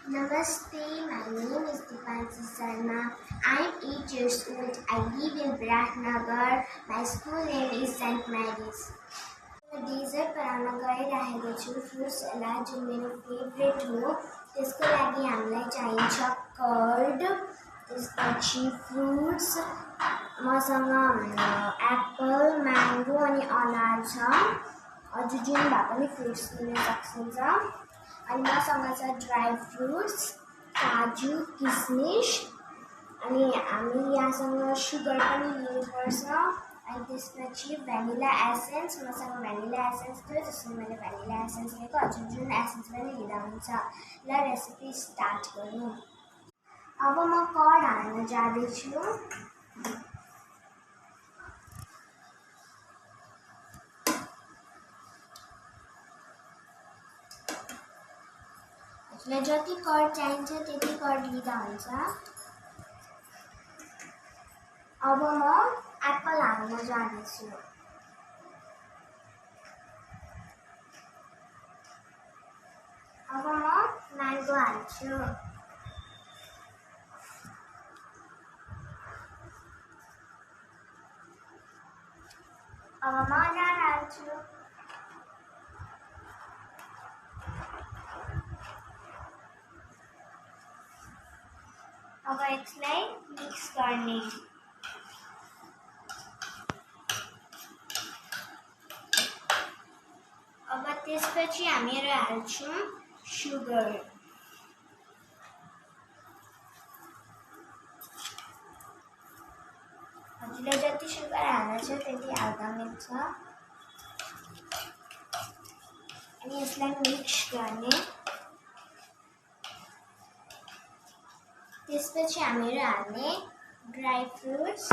Namaste, my name is Deepanshi Sharma. I am 8 years old. I live in Viratnagar. My school name is St. Mary's. Dessert बनाउन गइरहेको छु fruit salad जुन मेरो favourite हो त्यसको लागि हामीलाई चाहिन्छ कर्ड त्यसपछि फ्रुट्स मसँग एप्पल म्याङ्गो अनि अनार छ अझ जुन भए पनि फ्रुट्स लिन सकिन्छ अनि मसँग छ ड्राई फ्रुट्स काजु किसमिस अनि हामी यहाँसँग सुगर पनि लिनुपर्छ अनि त्यसपछि भ्यानिला एसेन्स मसँग भ्यानिला एसेन्स थियो त्यसले मैले भ्यानिला एसेन्स लिएको अझ जुन एसेन्स पनि लिँदा हुन्छ ल रेसिपी स्टार्ट गरौँ अब म कर्ड हाल्न जाँदैछु हजुरलाई जति कर्ड चाहिन्छ त्यति कर्ड लिँदा हुन्छ अब म एप्पल हाल्न जाँदैछु अब म म्याङ्गो हाल्छु अब म अनार हाल्छु अब यसलाई मिक्स गर्ने अब त्यसपछि हामीहरू हाल्छौँ सुगर हजुरलाई जति सुगर हाल्न छ त्यति हाल्दा मिल्छ अनि यसलाई मिक्स गर्ने त्यसपछि हामीहरू हाल्ने ड्राई फ्रुट्स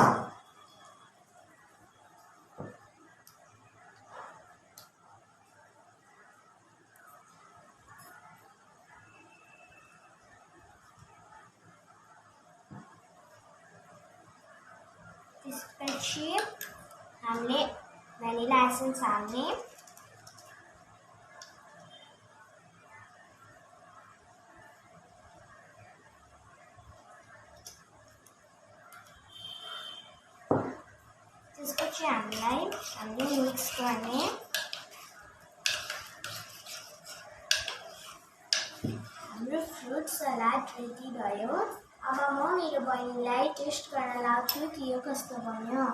त्यसपछि हामीले भ्यानिला एसेन्स हाल्ने त्यसपछि हामीले मिक्स गर्ने हाम्रो फ्रुट सलाद रेडी भयो अब म मेरो बहिनीलाई टेस्ट गर्न लाग्छु कि यो कस्तो बन्यो